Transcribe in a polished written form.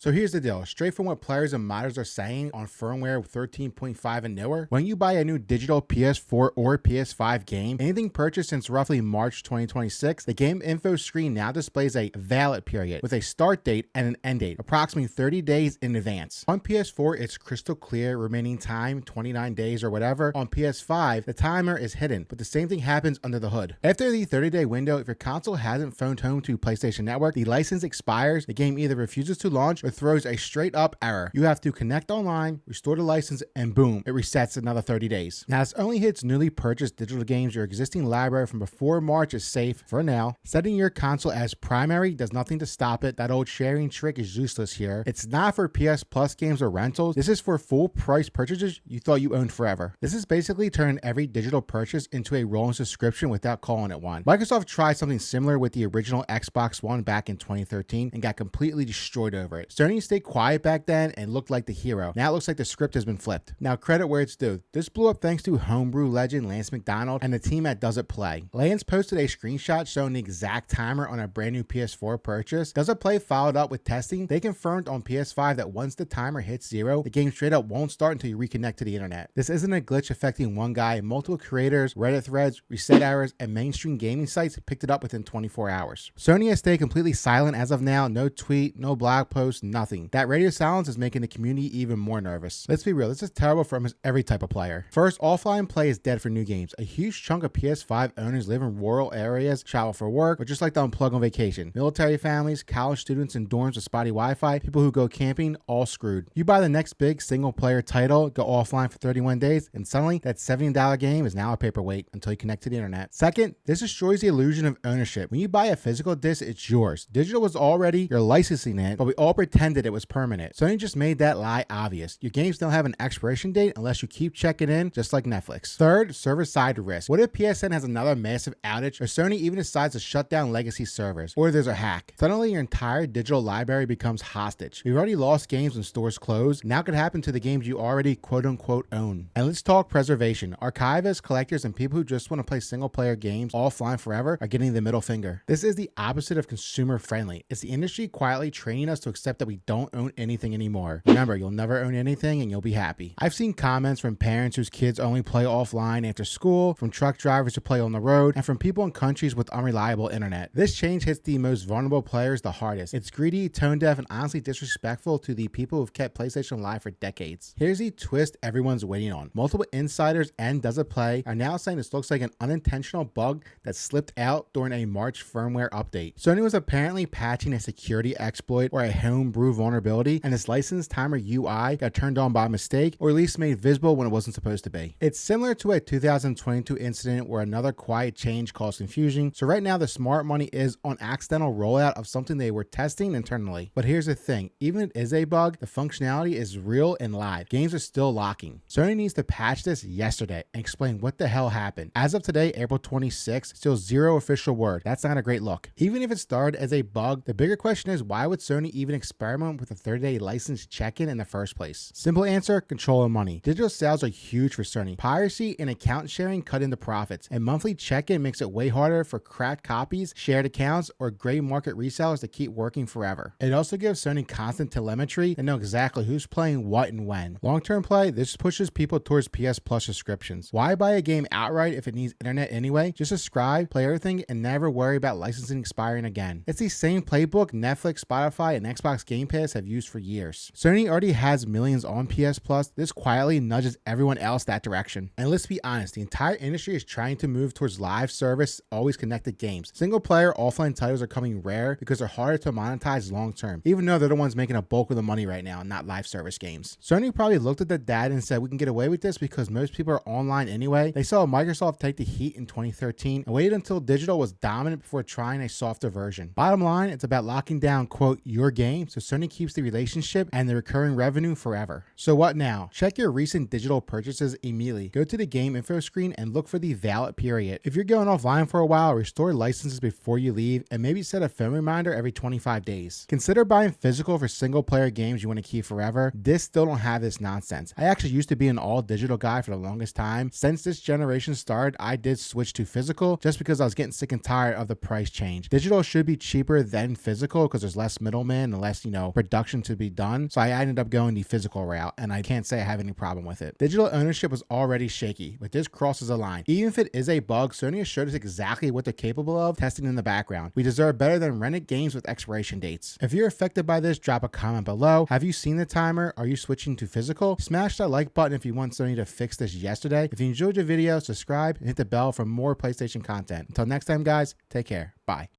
So here's the deal. Straight from what players and modders are saying on firmware 13.5 and newer, when you buy a new digital PS4 or PS5 game, anything purchased since roughly March 2026, the game info screen now displays a valid period with a start date and an end date, approximately 30 days in advance. On PS4, it's crystal clear, remaining time 29 days or whatever. On PS5, the timer is hidden, but the same thing happens under the hood. After the 30-day window, if your console hasn't phoned home to PlayStation Network, the license expires, the game either refuses to launch or throws a straight up error. You have to connect online, restore the license, and boom, it resets another 30 days. Now, this only hits newly purchased digital games. Your existing library from before March is safe for now. Setting your console as primary does nothing to stop it. That old sharing trick is useless here. It's not for PS Plus games or rentals. This is for full price purchases you thought you owned forever. This is basically turning every digital purchase into a rolling subscription without calling it one. Microsoft tried something similar with the original Xbox One back in 2013 and got completely destroyed over it. Sony stayed quiet back then and looked like the hero. Now it looks like the script has been flipped. Now credit where it's due. This blew up thanks to homebrew legend Lance McDonald and the team at Does It Play. Lance posted a screenshot showing the exact timer on a brand new PS4 purchase. Does It Play followed up with testing. They confirmed on PS5 that once the timer hits 0, the game straight up won't start until you reconnect to the internet. This isn't a glitch affecting one guy. Multiple creators, Reddit threads, reset errors, and mainstream gaming sites picked it up within 24 hours. Sony has stayed completely silent as of now. No tweet, no blog post, nothing. That radio silence is making the community even more nervous. Let's be real, this is terrible for almost every type of player. First, offline play is dead for new games. A huge chunk of PS5 owners live in rural areas, travel for work, or just like to unplug on vacation. Military families, college students in dorms with spotty Wi-Fi, people who go camping, all screwed. You buy the next big single player title, go offline for 31 days, and suddenly that $70 game is now a paperweight until you connect to the internet. Second, this destroys the illusion of ownership. When you buy a physical disc, it's yours. Digital was already, you're licensing it, but we all pretended it was permanent. Sony just made that lie obvious. Your games don't have an expiration date unless you keep checking in, just like Netflix. Third, server-side risk. What if PSN has another massive outage, or Sony even decides to shut down legacy servers, or there's a hack? Suddenly your entire digital library becomes hostage. We've already lost games when stores close. Now it could happen to the games you already quote-unquote own. And let's talk preservation. Archivists, collectors, and people who just want to play single-player games offline forever are getting the middle finger. This is the opposite of consumer-friendly. It's the industry quietly training us to accept that we don't own anything anymore. Remember, you'll never own anything and you'll be happy. I've seen comments from parents whose kids only play offline after school, from truck drivers who play on the road, and from people in countries with unreliable internet. This change hits the most vulnerable players the hardest. It's greedy, tone deaf, and honestly disrespectful to the people who've kept PlayStation alive for decades. Here's the twist everyone's waiting on. Multiple insiders and Does It Play are now saying this looks like an unintentional bug that slipped out during a March firmware update. Sony was apparently patching a security exploit or a homebrew vulnerability, and its license timer UI got turned on by mistake, or at least made visible when it wasn't supposed to be. It's similar to a 2022 incident where another quiet change caused confusion. So right now the smart money is on accidental rollout of something they were testing internally. But here's the thing, even if it is a bug, the functionality is real and live. Games are still locking. Sony needs to patch this yesterday and explain what the hell happened. As of today, April 26th, still zero official word. That's not a great look. Even if it started as a bug, the bigger question is, why would Sony even experiment with a 30-day license check-in the first place? Simple answer, control of money. Digital sales are huge for Sony. Piracy and account sharing cut into profits, and monthly check-in makes it way harder for cracked copies, shared accounts, or gray market resellers to keep working forever. It also gives Sony constant telemetry and know exactly who's playing what and when. Long-term play, this pushes people towards PS Plus subscriptions. Why buy a game outright if it needs internet anyway? Just subscribe, play everything, and never worry about licensing expiring again. It's the same playbook Netflix, Spotify, and Xbox Game Pass have used for years. Sony already has millions on PS Plus. This quietly nudges everyone else that direction. And let's be honest, the entire industry is trying to move towards live service, always connected games. Single player offline titles are coming rare because they're harder to monetize long term, even though they're the ones making a bulk of the money right now, not live service games. Sony probably looked at the data and said, we can get away with this because most people are online anyway. They saw Microsoft take the heat in 2013 and waited until digital was dominant before trying a softer version. Bottom line, it's about locking down, quote, your game, so Sony keeps the relationship and the recurring revenue forever. So what now? Check your recent digital purchases immediately. Go to the game info screen and look for the valid period. If you're going offline for a while, restore licenses before you leave and maybe set a phone reminder every 25 days. Consider buying physical for single player games you want to keep forever. Discs still don't have this nonsense. I actually used to be an all digital guy for the longest time. Since this generation started, I did switch to physical just because I was getting sick and tired of the price change. Digital should be cheaper than physical because there's less middlemen and less, production to be done. So I ended up going the physical route, and I can't say I have any problem with it. Digital ownership was already shaky, but this crosses a line. Even if it is a bug, Sony has showed us exactly what they're capable of testing in the background. We deserve better than rented games with expiration dates. If you're affected by this, drop a comment below. Have you seen the timer? Are you switching to physical? Smash that like button if you want Sony to fix this yesterday. If you enjoyed the video, subscribe and hit the bell for more PlayStation content. Until next time, guys, take care. Bye.